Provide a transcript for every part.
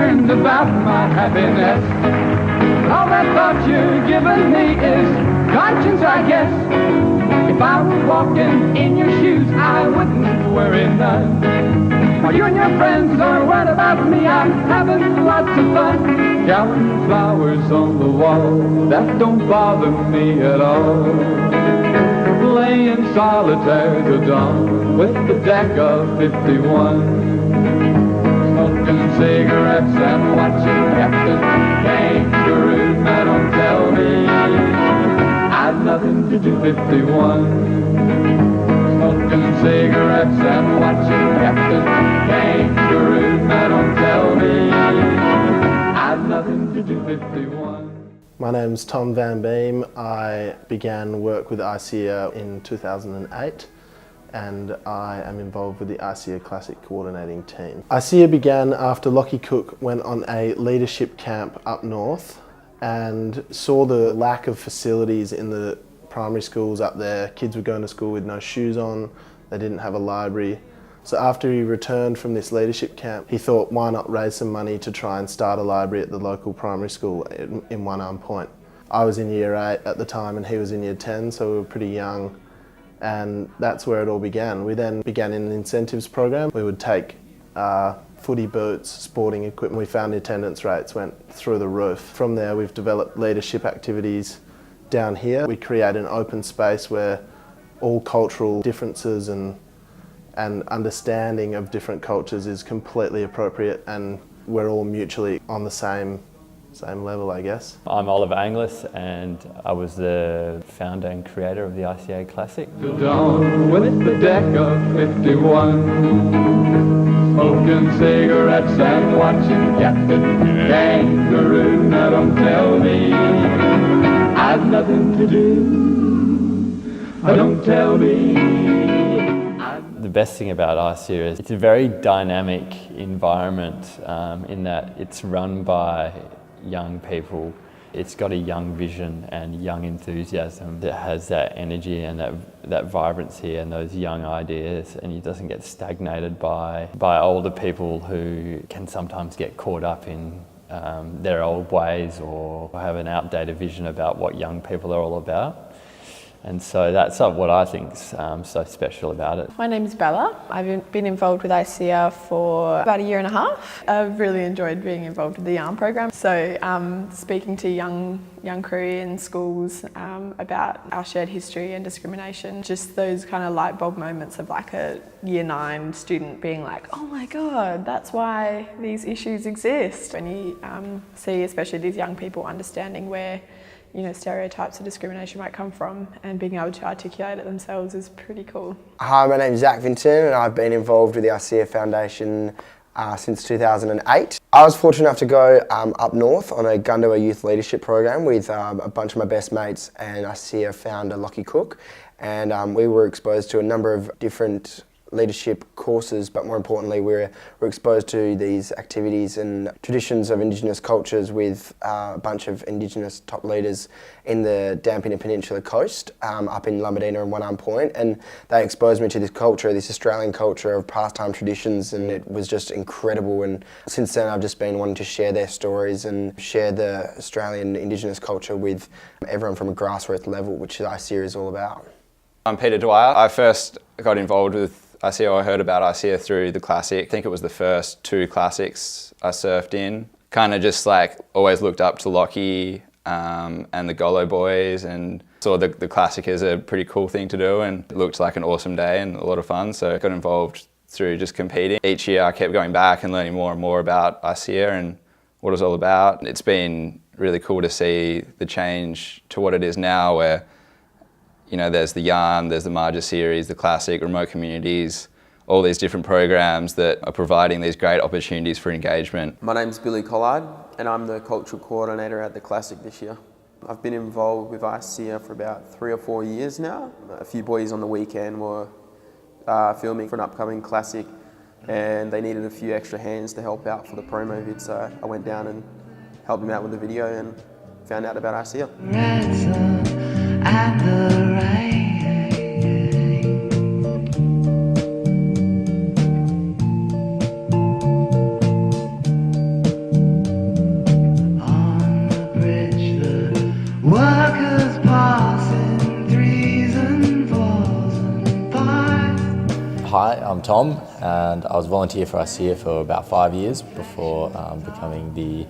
concerned about my happiness. All that thought you're giving me is conscience, I guess. If I were walking in your shoes, I wouldn't worry none. While you and your friends are worried about me, I'm having lots of fun. Counting flowers on the wall, that don't bother me at all. Playing solitaire till dawn with the deck of 51. Smoking cigarettes and watching Captain Kangaroo. Now don't tell me I've nothing to do. 51. Smoking cigarettes and watching Captain Kangaroo. Now don't tell me I've nothing to do. 51. My name's Tom Van Beem. I began work with ICEA in 2008 and I am involved with the ICEA Classic coordinating team. ICEA began after Lockie Cook went on a leadership camp up north and saw the lack of facilities in the primary schools up there. Kids were going to school with no shoes on, they didn't have a library. So after he returned from this leadership camp, he thought, why not raise some money to try and start a library at the local primary school in One Arm Point. I was in year 8 at the time and he was in year 10, so we were pretty young. And that's where it all began. We then began an incentives program. We would take footy boots, sporting equipment. We found the attendance rates went through the roof. From there, we've developed leadership activities down here. We create an open space where all cultural differences and understanding of different cultures is completely appropriate, and we're all mutually on the same level, I guess. I'm Oliver Anglis and I was the founder and creator of the ICEA Classic. Dawn with the deck of 51, smoking cigarettes and watching Captain Kangaroo. Now don't tell me I've nothing to do. Don't tell me. The best thing about ICEA is it's a very dynamic environment in that it's run by young people. It's got a young vision and young enthusiasm that has that energy and that vibrancy and those young ideas, and it doesn't get stagnated by older people who can sometimes get caught up in their old ways or have an outdated vision about what young people are all about. And so that's what I think's so special about it. My name's Bella. I've been involved with ICEA for about a year and a half. I've really enjoyed being involved with the YARN program. So speaking to young Korean schools about our shared history and discrimination, just those kind of light bulb moments of like a year 9 student being like, oh my God, that's why these issues exist. When you see especially these young people understanding where stereotypes of discrimination might come from and being able to articulate it themselves is pretty cool. Hi, my name is Zach Vinton and I've been involved with the ICEA Foundation since 2008. I was fortunate enough to go up north on a Gundua Youth Leadership Program with a bunch of my best mates and ICEA founder Lockie Cook, and we were exposed to a number of different leadership courses, but more importantly we're exposed to these activities and traditions of Indigenous cultures with a bunch of Indigenous top leaders in the Dampier Peninsula coast, up in Lumberdina and One Arm Point, and they exposed me to this culture, this Australian culture of pastime traditions, and it was just incredible. And since then I've just been wanting to share their stories and share the Australian Indigenous culture with everyone from a grassroots level, which ICEA is all about. I'm Peter Dwyer. I first got involved with ICEA, I heard about ICEA through the Classic. I think it was the first 2 classics I surfed in. Kind of just like always looked up to Lockie and the Golo boys, and saw the Classic as a pretty cool thing to do, and it looked like an awesome day and a lot of fun, so I got involved through just competing. Each year I kept going back and learning more and more about ICEA and what it was all about. It's been really cool to see the change to what it is now, where there's the YARN, there's the Marja series, the Classic, remote communities, all these different programs that are providing these great opportunities for engagement. My name's Billy Collard and I'm the cultural coordinator at the Classic this year. I've been involved with ICEA for about 3 or 4 years now. A few boys on the weekend were filming for an upcoming Classic and they needed a few extra hands to help out for the promo vid, so I went down and helped them out with the video and found out about ICEA. And the rain. Hi, I'm Tom, and I was volunteer for ICEA for about 5 years before becoming the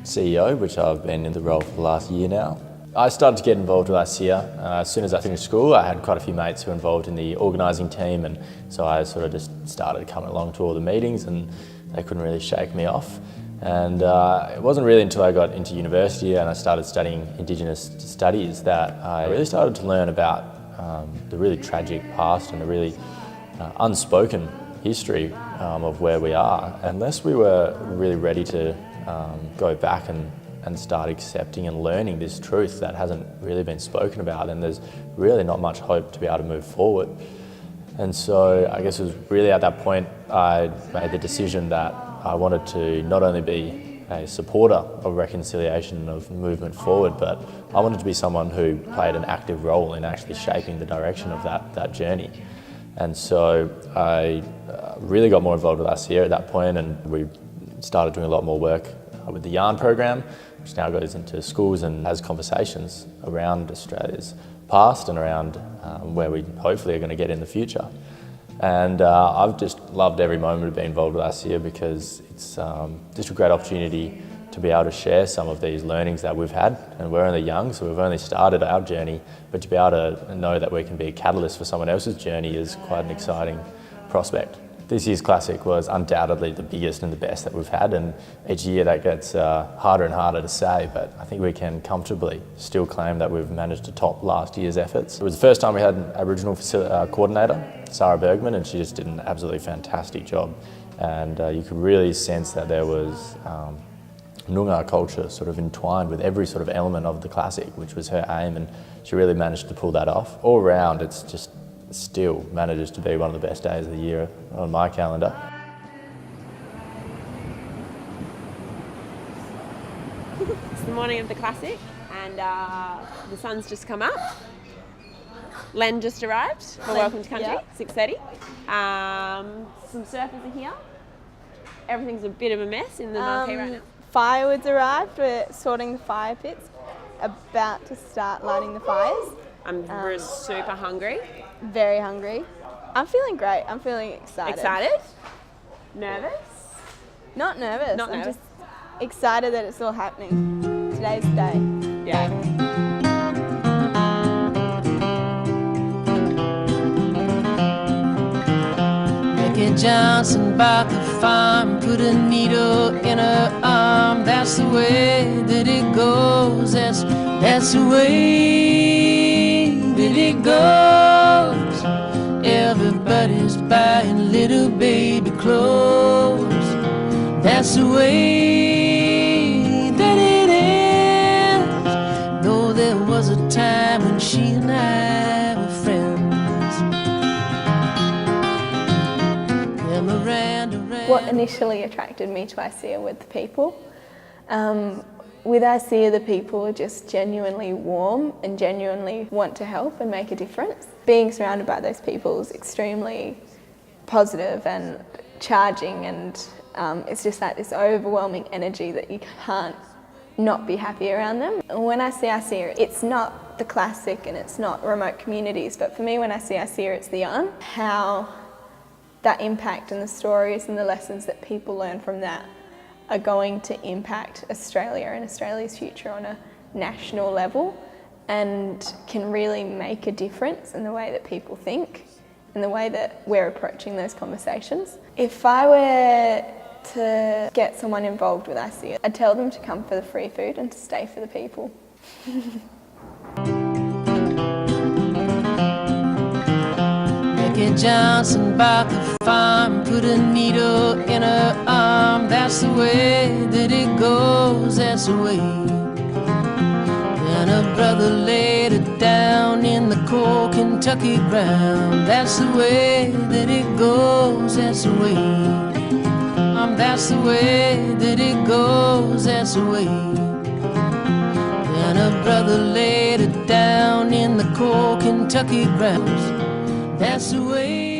CEO, which I've been in the role for the last year now. I started to get involved with ICEA as soon as I finished school. I had quite a few mates who were involved in the organising team, and so I sort of just started coming along to all the meetings, and they couldn't really shake me off. And it wasn't really until I got into university and I started studying Indigenous studies that I really started to learn about the really tragic past and the really unspoken history of where we are. Unless we were really ready to go back and start accepting and learning this truth that hasn't really been spoken about, and there's really not much hope to be able to move forward. And so I guess it was really at that point I made the decision that I wanted to not only be a supporter of reconciliation and of movement forward, but I wanted to be someone who played an active role in actually shaping the direction of that journey. And so I really got more involved with ICEA at that point, and we started doing a lot more work with the YARN program, which now goes into schools and has conversations around Australia's past and around where we hopefully are going to get in the future. And I've just loved every moment of being involved with ICEA because it's just a great opportunity to be able to share some of these learnings that we've had. And we're only young, so we've only started our journey, but to be able to know that we can be a catalyst for someone else's journey is quite an exciting prospect. This year's Classic was undoubtedly the biggest and the best that we've had, and each year that gets harder and harder to say, but I think we can comfortably still claim that we've managed to top last year's efforts. It was the first time we had an Aboriginal coordinator, Sarah Bergman, and she just did an absolutely fantastic job. And you could really sense that there was Noongar culture sort of entwined with every sort of element of the Classic, which was her aim, and she really managed to pull that off. All around, it's just still manages to be one of the best days of the year on my calendar. It's the morning of the Classic and the sun's just come up. Len just arrived for Welcome to Country, 6:30. Some surfers are here. Everything's a bit of a mess in the marquee right now. Firewood's arrived, we're sorting the fire pits, about to start lighting the fires. I'm super hungry. Very hungry. I'm feeling great. I'm feeling excited. Excited? Nervous? Not nervous. Not I'm nervous. just excited that it's all happening. Today's the day. Yeah. Mickey Johnson bought the farm, put a needle in her arm. That's the way that it goes. That's the way that it goes. Everybody's buying little baby clothes. That's the way that it is. Though there was a time when she and I were friends. Them around. What initially attracted me to ICEA were the people. With ICEA, the people are just genuinely warm and genuinely want to help and make a difference. Being surrounded by those people is extremely positive and charging, and it's just like this overwhelming energy that you can't not be happy around them. And when I see ICEA, it's not the Classic and it's not remote communities, but for me when I see ICEA, it's the yarn. How that impact and the stories and the lessons that people learn from that are going to impact Australia and Australia's future on a national level, and can really make a difference in the way that people think and the way that we're approaching those conversations. If I were to get someone involved with ICEA, I'd tell them to come for the free food and to stay for the people. Mickey Johnson bought the farm, put a needle in her arm. That's the way that it goes, that's the way. Then her brother laid her down in the cold Kentucky ground. That's the way that it goes, that's the way. That's the way that it goes, that's the way. Then her brother laid her down in the cold Kentucky ground. That's the way.